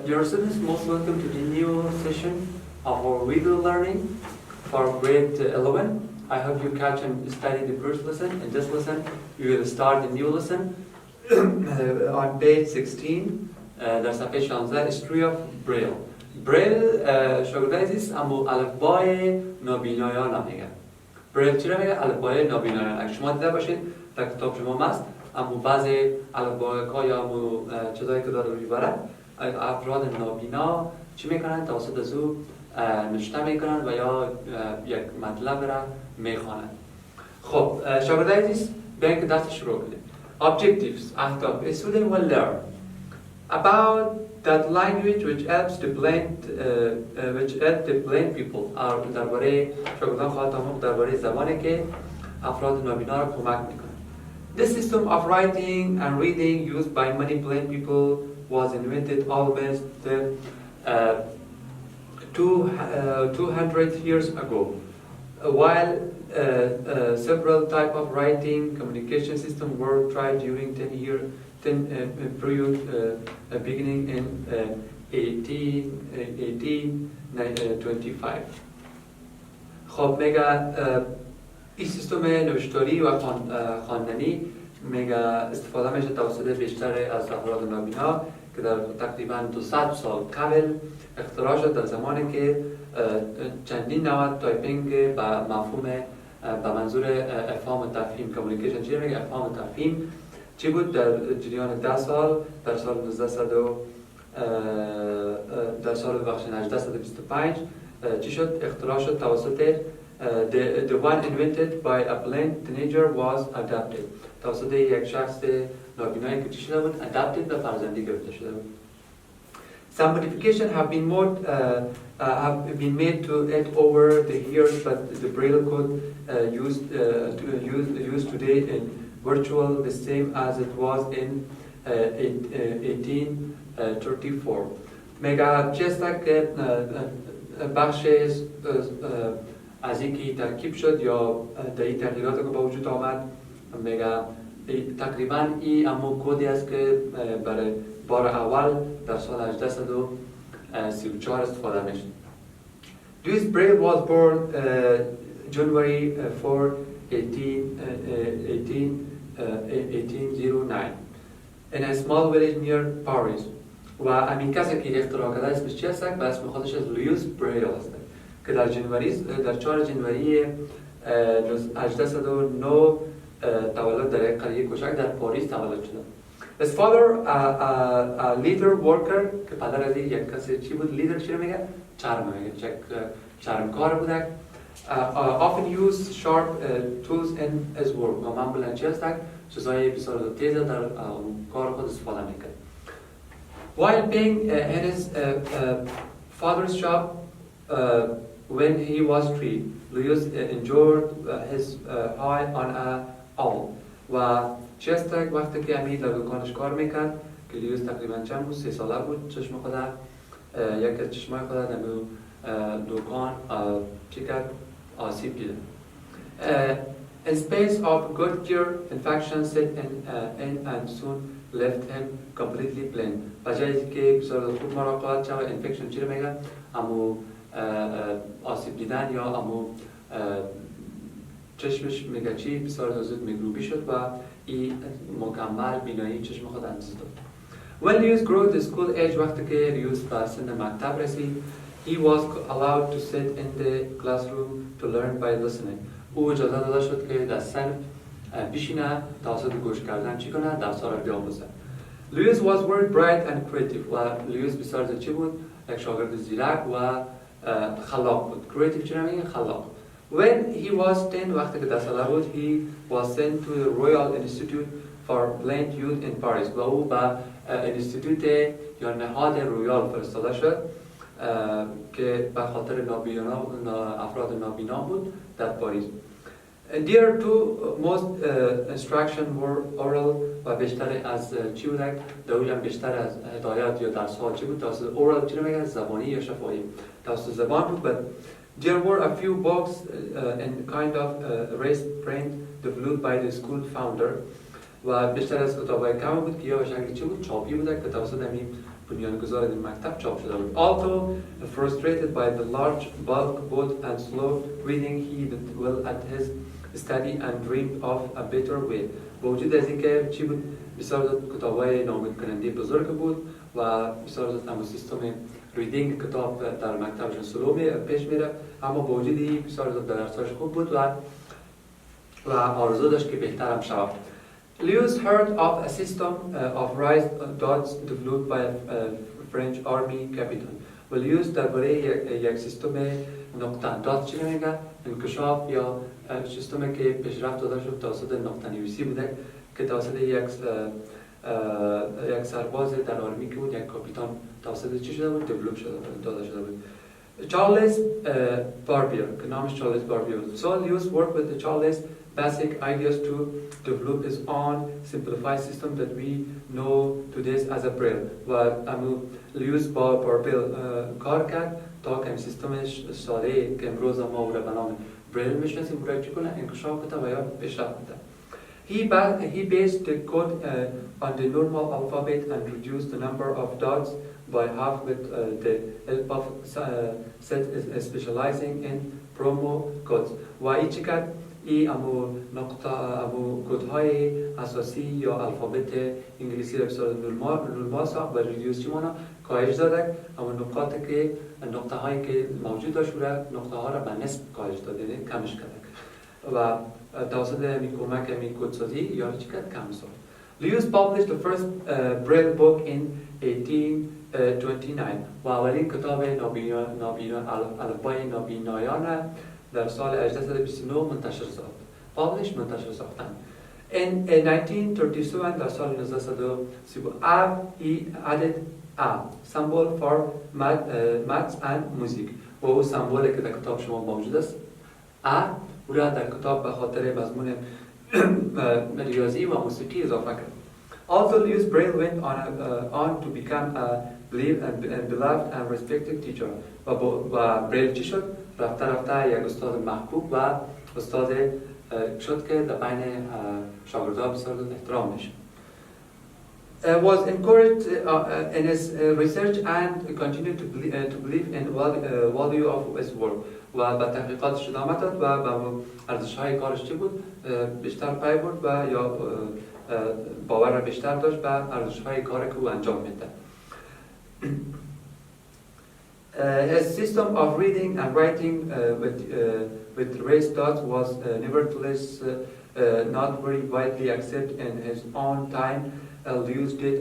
Dear students, most welcome to the new session of our video learning for grade 11. I hope you catch and study the first lesson. In this lesson, we will start the new lesson on page 16. در صفحه 16 History of Braille. Braille شاگردان عزیز اما الفبای نابینایان هم میگن. Braille چی رو میگه؟ الفبای نابینایان. اگه شما دیده باشید در کتاب شما هست اما بعضی الفبای یا چیزایی که داره روی بره افراد نابینا چی میکنن؟ توسط از او نشته میکنن و یا یک مطلب را میخوانند. خب شاگردان عزیز بیاین که درس شروع کنیم. Objectives اهداف. A student will learn about that language which helps the blind people. درباره شاگردان خواهد آموخت درباره زبانی که افراد نابینا را کمک میکنه. This system of writing and reading used by many blind people was invented almost 200 years ago. While several types of writing communication systems were tried during 10 period beginning in 1825. خب میگه این سیستم نوشتاری و خواندنی میگه استفاده میشه توسط بیشتر از افراد نابینا که در تقریبا 200 سال قبل اختراع شد در زمانی که چندین نوع تایپینگ به مفهوم به منظور افهام و تفهیم کامیونیکیشن چی میگه افهام و تفهیم چی بود در جریان 10 سال در سال 1825 چی شد اختراع شد توسط the one invented by a blind teenager was adapted. توسط یک شخص نابینایی که چی شده بود adapted و فرزندی گرفته شده بود. Some modifications have been made to it over the years, but the Braille code used today in virtual the same as it was in 1834. Mega چیستک بخش از اینکه ترکیب شد یا در این تغییرات که با وجود آمد میگه تقریبا این اما کدی است که برای بار اول در سال 1834 استفاده میشه. Louis Braille was born January 4, 1809 in a small village near Paris. و همین کسی که اختراع کرده اسمش چی هست؟ به اسم خودش از لوئیس بریل هست که در 4 جنوری 1809 تولد در یک قریه کوچک در پاریس تولد شده. His father a leather worker که پدر از یک کسی چی بود؟ لیدر چی رو میگه؟ چرم میگه. چرمکار بوده. Often used sharp tools in his work. و معمولا چی هست؟ چیزای بسیار تیز در کار خود استفاده میکرد. While being in his father's shop when he was 3, Louis enjoyed his eye on a owl. و چیستک وقتی که امید در دکانش کار میکرد که لیوس تقریبا چند بود 3 ساله بود چشم خود یک از چشمای خود در دکان چی کرد آسیب دیده. In space of good cure, infection set in and soon left him completely blind. بجایی که بسیار خوب مراقبت شد انفکشن چی رو میگن؟ امو آسیب دیدن یا امو چشمش میگه چی بسیار زود میکروبی شد و این مکمل بینایی چشم خود اندازه داد. When Lewis grew to school age وقتی که لیوس به سن مکتب رسید he was allowed to sit in the classroom to learn by listening. او اجازه داده شد که در صنف بشینه توسط گوش کردن چی کنه درس‌ها را بیاموزه. Lewis was very bright and creative و لیوس بسیار چی بود یک شاگرد زیرک و خلاق بود. creative چی میگه خلاق. When he was 10 وقتی که 10 ساله بود he was sent to the Royal Institute for Blind Youth in Paris و او به انستیتوت یا نهاد رویال فرستاده شد که به خاطر افراد نابینا بود در پاریس. There too most instruction were oral و بیشتر از چی بودن؟ دویدم بیشتر از هدایت یا درس ها چی بود؟ توسط oral چی نمیگن؟ زبانی یا شفاهی توسط زبان بود. But there were a few books in kind of race print developed by the school founder و بیشتر از کتابای کم بود که یا به شکل چی بود؟ چاپی بوده که توسط همین بنیانگذار این مکتب چاپ شده بود. Although frustrated by the large bulk both and slow reading he did well at his study and dreamed of a better way. با وجود از اینکه چی بود؟ بسیار کتابای نامید کننده بزرگ بود و بسیار هم سیستم ریدینگ کتاب در مکتبشون سلو پیش میره، اما با وجود این بسیار در درساش خوب بود و آرزو داشت که بهتر هم شود. Lewis heard of a system of raised dots developed by a French army captain. و لیوس درباره یک سیستم نقطه دات چی میگه؟ انکشاف یا سیستمی که پیشرفت داده شد توسط نقطه نویسی بوده که توسط یک سرباز در آرمی که بود، یک کاپیتان توسط چی شده بود؟ دیولپ شده داده شده بود. Charles Barbier که نامش چارلز باربیر بود. So Lewis worked with the Charles basic ideas to develop his own simplified system that we know today as a Braille. و امو لیوس با باربیر کار کرد تا که سیستمش ساده که امروز ما او را به نام بریل میشناسیم برای چی کنه؟ انکشاف بده و یا پیشرفت بده. He based the code on the normal alphabet and reduced the number of dots by half with the help of set specializing in promo codes. و ای چی کرد؟ ای امو کدهای اساسی یا الفابت انگلیسی را بسیار نورمال ساخت و ریدیوس چی مانا کاهش داده، اما نقطه هایی که موجود داشت نقطه ها را به نصف کاهش داده، یعنی کمش کرده و توسط می کمک می کدسازی یا چی کرد؟ کم ساخت. Lewis published the first Braille book in 1829 و اولین کتاب الفبای نابینایان در سال 1829 منتشر ساختن. In 1937 در سال 1937 he added a symbol for maths and music و او سمبولی که در کتاب شما موجود است او را در کتاب به خاطر مضمون ریاضی و موسیقی اضافه کرد. Also Lewis Braille went on to become a beloved and respected teacher و بریل چی شد؟ رفته یک استاد محبوب و استاد شد که در بین شاگردان بسیار احترام میشه. Was encouraged in his research and continued to believe in value of his work و به تحقیقاتش ادامه داد و به ارزش‌های کارش چی بود؟ بیشتر پی برد و یا باور بیشتر داشت به ارزش‌های کاری که او انجام میده. His system of reading and writing with raised dots was nevertheless not very widely accepted in his own time. Lewis died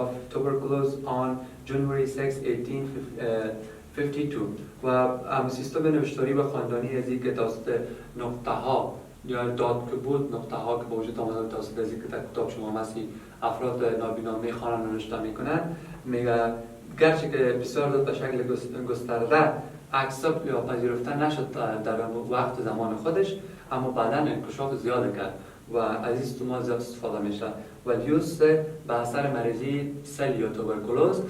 of tuberculosis on January 6, 1852. و سیستم نوشتاری و خواندانی از اینکه توسط نقطه ها یا دات که بود، نقطه ها که با وجود آمده توسط از اینکه در کتاب شما مسی افراد نابینا میخوانند و نوشته میکنند، میگه گرچه که بسیار داد به شکل گسترده اکسپت یا پذیرفته نشد در وقت زمان خودش، اما بعدا انکشاف زیاده کرد و از این سیستم زیاد استفاده میشه. و لیوس به اثر مریضی سل یا توبرکولوز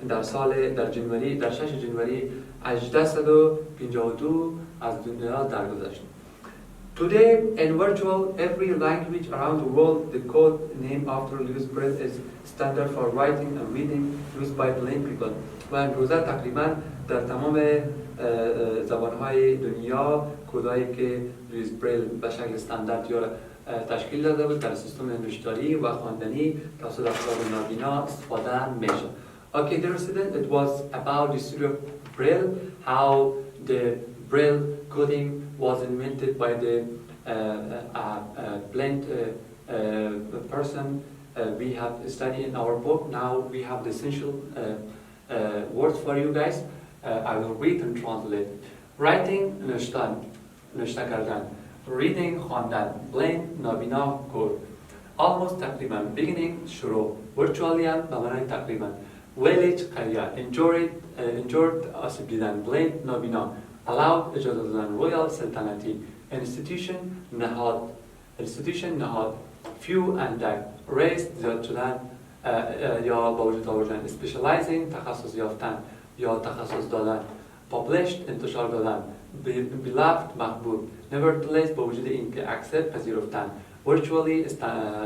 در 6 جنوری 1852 از دنیا درگذشت. Today, in virtual every language around the world, the code named after Lewis Braille is standard for writing and reading used by blind people. و امروزه تقریبا در تمام زبانهای دنیا کدایی که لوئیس بریل به شکل استاندارد یا تشکیل داده بود در سیستم نوشتاری و خواندنی توسط افراد نابینا استفاده میشه. Okay, dear students, it was about the history of Braille, how the Braille coding was invented by the blind person we have studied in our book. Now we have the essential words for you guys. I will read and translate. Writing, نوشته کردن. Reading, خواندن. Blind, نابینا، کور. Almost تقریبا. Beginning, شروع. Virtually, به معنای تقریبا. ولج قریه انجورد آسیب دیدن بلیند نابینا allowed اجازه دادن رویال سلطنتی institution نهاد few اندک raised زیاد شدن یا با وجود آوردن specializing تخصص یافتن یا تخصص دادن published انتشار دادن beloved محبوب nevertheless با وجود اینکه accept پذیرفتن virtually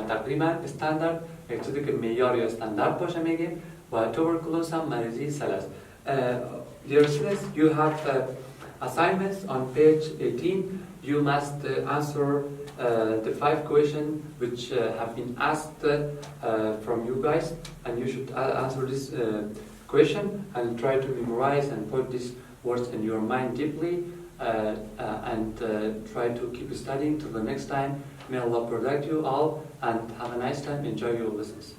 تقریبا standard یک چیزی که معیار یا استاندارد باشه میگیم و tuberculosis هم مریضی سل است. Dear students, you have assignments on page 18. You must answer the 5 questions which have been asked from you guys, and you should answer this question and try to memorize and put these words in your mind deeply and try to keep studying till the next time. May Allah protect you all and have a nice time. Enjoy your lessons.